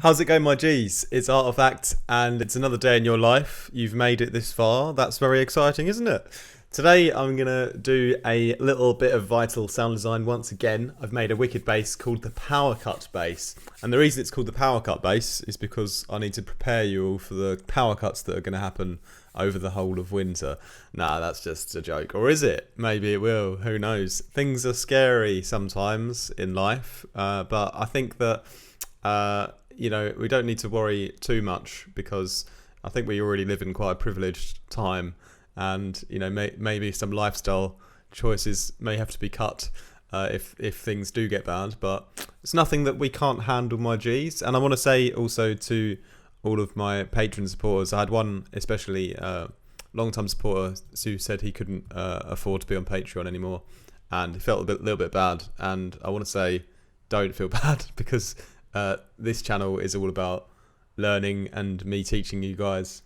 How's it going, my G's? It's Artifact, and it's another day in your life. You've made it this far. That's very exciting, isn't it? Today, I'm going to do a little bit of Vital sound design once again. I've made a wicked bass called the Power Cut bass. And the reason it's called the Power Cut bass is because I need to prepare you all for the power cuts that are going to happen over the whole of winter. Nah, that's just a joke. Or is it? Maybe it will. Who knows? Things are scary sometimes in life. But I think that... we don't need to worry too much because I think we already live in quite a privileged time, and maybe some lifestyle choices may have to be cut if things do get bad. But it's nothing that we can't handle, my G's. And I want to say also to all of my Patreon supporters, I had one especially long-time supporter who said he couldn't afford to be on Patreon anymore, and he felt a little bit bad. And I want to say, don't feel bad because this channel is all about learning and me teaching you guys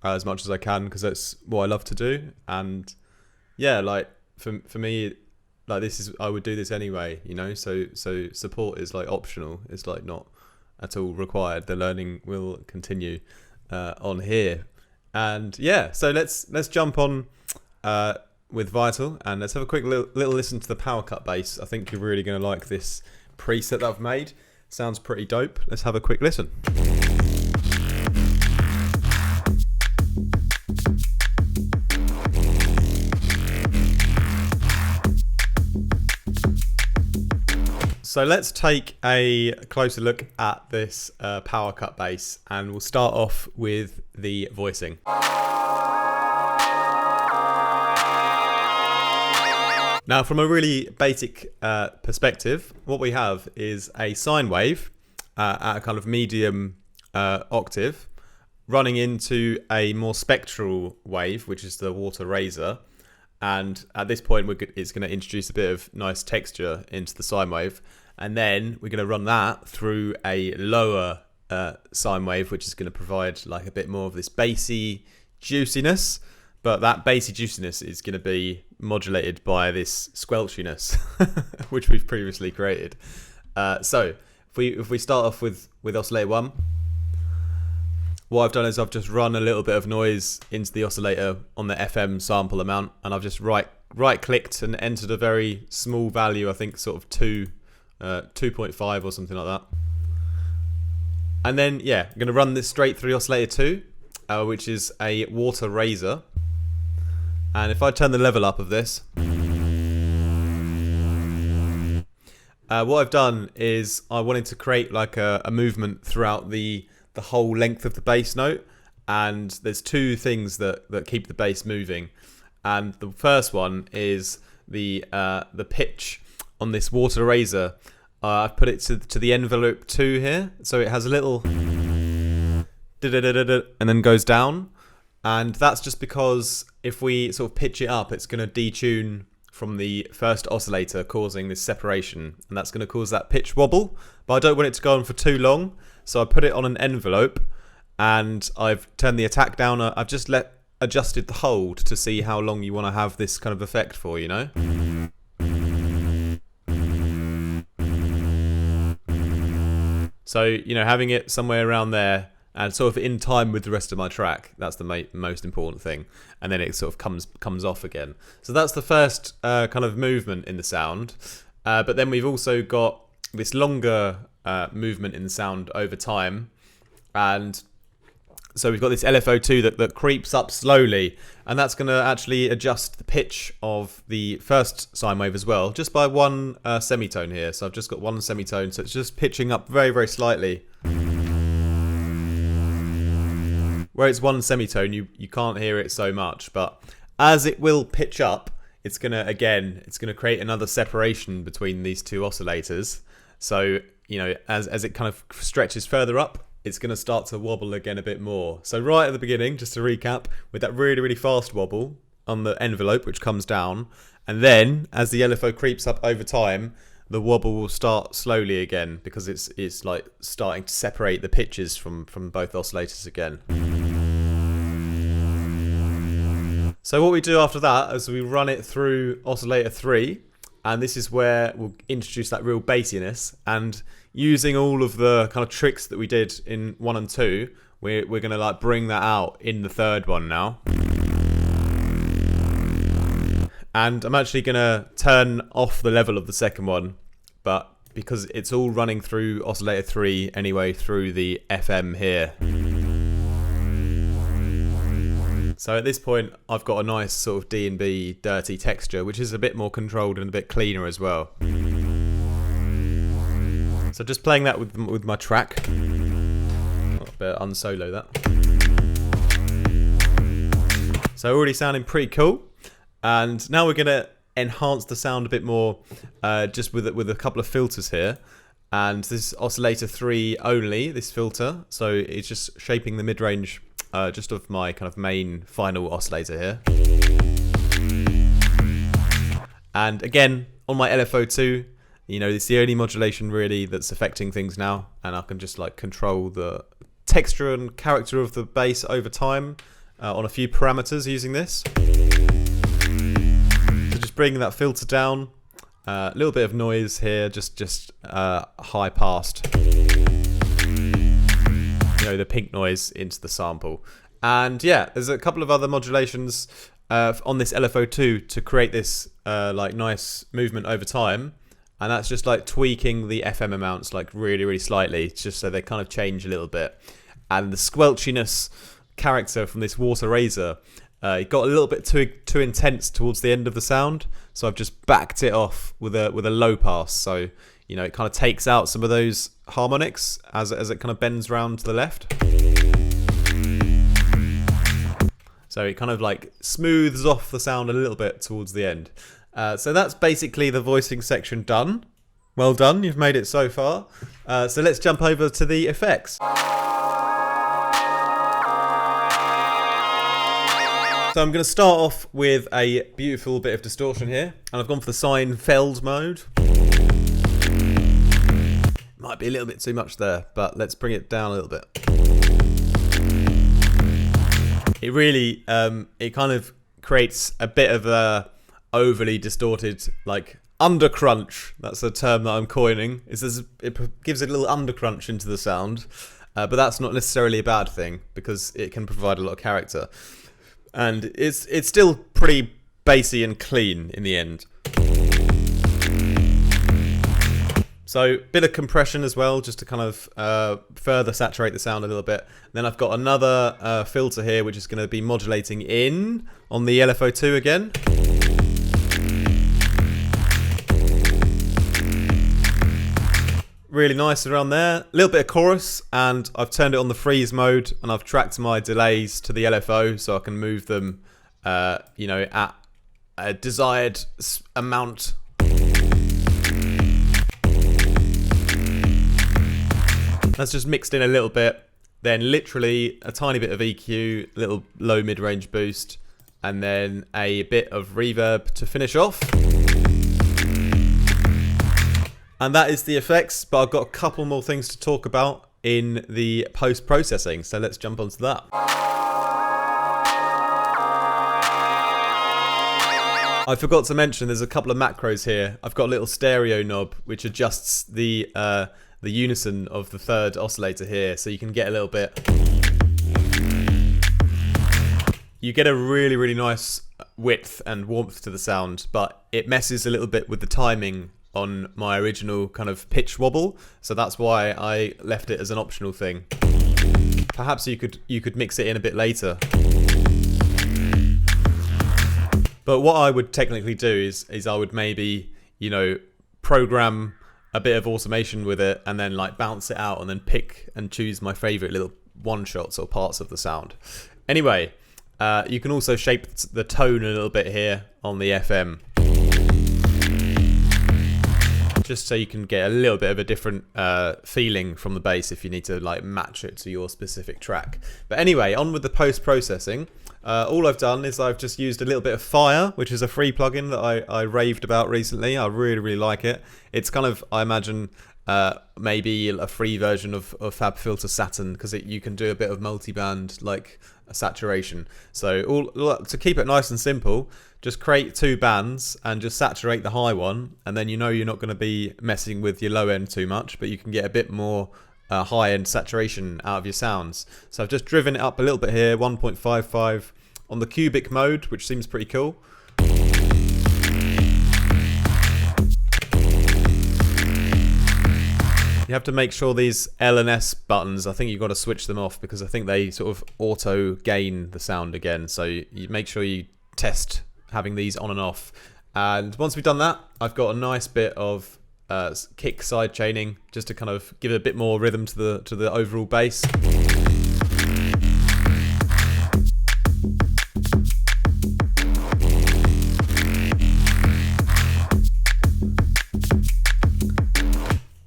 as much as I can, because that's what I love to do. And yeah, like for me, like I would do this anyway, so support is like optional. It's like not at all required. The learning will continue on here. And yeah, so let's jump on with Vital, and let's have a quick little listen to the Power Cut bass. I think you're really going to like this preset that I've made. Sounds pretty dope. Let's have a quick listen. So let's take a closer look at this Power Cut bass, and we'll start off with the voicing. Now, from a really basic perspective, what we have is a sine wave at a kind of medium octave running into a more spectral wave, which is the water razor. And at this point, it's going to introduce a bit of nice texture into the sine wave. And then we're going to run that through a lower sine wave, which is going to provide like a bit more of this bassy juiciness. But that bassy juiciness is going to be modulated by this squelchiness, which we've previously created. So if we start off with oscillator 1, what I've done is I've just run a little bit of noise into the oscillator on the FM sample amount, and I've just right clicked and entered a very small value, I think sort of 2.5 or something like that. And then yeah, I'm going to run this straight through oscillator 2, which is a water razor. And if I turn the level up of this, what I've done is I wanted to create like a movement throughout the whole length of the bass note. And there's two things that keep the bass moving. And the first one is the pitch on this water razor. I've put it to the envelope 2 here. So it has a little and then goes down. And that's just because if we sort of pitch it up, it's going to detune from the first oscillator, causing this separation. And that's going to cause that pitch wobble. But I don't want it to go on for too long. So I put it on an envelope, and I've turned the attack down. I've just adjusted the hold to see how long you want to have this kind of effect for, So, having it somewhere around there, and sort of in time with the rest of my track. That's the most important thing. And then it sort of comes off again. So that's the first kind of movement in the sound. But then we've also got this longer movement in the sound over time. And so we've got this LFO2 that creeps up slowly. And that's going to actually adjust the pitch of the first sine wave as well, just by one semitone here. So I've just got one semitone. So it's just pitching up very, very slightly. Where it's one semitone, you can't hear it so much, but as it will pitch up, it's gonna create another separation between these two oscillators. So as it kind of stretches further up, it's gonna start to wobble again a bit more. So right at the beginning, just to recap, with that really, really fast wobble on the envelope, which comes down, and then as the LFO creeps up over time, the wobble will start slowly again, because it's like starting to separate the pitches from both oscillators again. So what we do after that is we run it through oscillator 3, and this is where we'll introduce that real bassiness. And using all of the kind of tricks that we did in 1 and 2, we're going to like bring that out in the third one now. And I'm actually going to turn off the level of the second one, but because it's all running through oscillator 3 anyway, through the FM here. So at this point, I've got a nice sort of D&B dirty texture, which is a bit more controlled and a bit cleaner as well. So just playing that with my track. Better unsolo that. So already sounding pretty cool. And now we're going to enhance the sound a bit more just with a couple of filters here. And this is oscillator 3 only, this filter. So it's just shaping the mid-range just of my kind of main final oscillator here. And again, on my LFO2, you know, it's the only modulation really that's affecting things now. And I can just like control the texture and character of the bass over time on a few parameters using this. So just bringing that filter down, a little bit of noise here, just high passed, you know, the pink noise into the sample. And yeah, there's a couple of other modulations on this LFO2 to create this like nice movement over time. And that's just like tweaking the FM amounts like really, really slightly, just so they kind of change a little bit. And the squelchiness character from this water razor, it got a little bit too intense towards the end of the sound. So I've just backed it off with a low pass. So, you know, it kind of takes out some of those harmonics as it kind of bends round to the left. So it kind of like smooths off the sound a little bit towards the end. So that's basically the voicing section done. Well done, you've made it so far. So let's jump over to the effects. So I'm going to start off with a beautiful bit of distortion here. And I've gone for the Seinfeld mode. Might be a little bit too much there, but let's bring it down a little bit. It really, it kind of creates a bit of a overly distorted, like undercrunch. That's a term that I'm coining. It gives a little undercrunch into the sound, but that's not necessarily a bad thing because it can provide a lot of character, and it's still pretty bassy and clean in the end. So bit of compression as well, just to kind of further saturate the sound a little bit. Then I've got another filter here, which is going to be modulating in on the LFO2 again. Really nice around there. A little bit of chorus, and I've turned it on the freeze mode, and I've tracked my delays to the LFO so I can move them, you know, at a desired amount. That's just mixed in a little bit, then literally a tiny bit of EQ, little low mid-range boost, and then a bit of reverb to finish off. And that is the effects, but I've got a couple more things to talk about in the post-processing, so let's jump onto that. I forgot to mention there's a couple of macros here. I've got a little stereo knob which adjusts the unison of the third oscillator here, so you can get a little bit. You get a really, really nice width and warmth to the sound, but it messes a little bit with the timing on my original kind of pitch wobble, so that's why I left it as an optional thing. Perhaps you could mix it in a bit later. But what I would technically do is I would maybe, you know, program a bit of automation with it and then like bounce it out and then pick and choose my favorite little one-shots or parts of the sound. Anyway, you can also shape the tone a little bit here on the FM, just so you can get a little bit of a different feeling from the bass if you need to like match it to your specific track. But anyway, on with the post-processing. All I've done is I've just used a little bit of Fire, which is a free plugin that I raved about recently. I really, really like it. It's kind of, I imagine, maybe a free version of FabFilter Saturn, because you can do a bit of multi-band like saturation. So to keep it nice and simple, just create 2 bands and just saturate the high one, and then you're not going to be messing with your low end too much, but you can get a bit more high-end saturation out of your sounds. So I've just driven it up a little bit here, 1.55 on the cubic mode, which seems pretty cool. You have to make sure these L and S buttons, I think you've got to switch them off, because I think they sort of auto gain the sound again. So you make sure you test having these on and off. And once we've done that, I've got a nice bit of kick side chaining, just to kind of give it a bit more rhythm to the overall bass.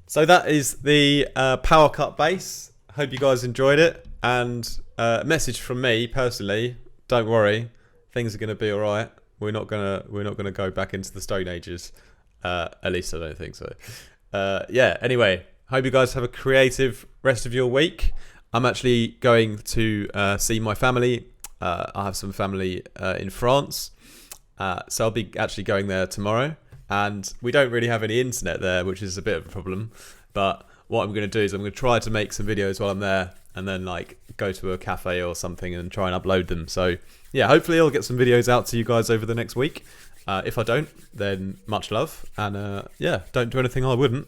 So that is the power cut bass. Hope you guys enjoyed it. And message from me personally: don't worry, things are going to be all right. We're not gonna go back into the Stone Ages. At least I don't think so. Yeah. Anyway, hope you guys have a creative rest of your week. I'm actually going to see my family. I have some family in France, so I'll be actually going there tomorrow. And we don't really have any internet there, which is a bit of a problem. But what I'm going to do is I'm going to try to make some videos while I'm there, and then like go to a cafe or something and try and upload them. So yeah, hopefully I'll get some videos out to you guys over the next week. If I don't, then much love. And yeah, don't do anything I wouldn't.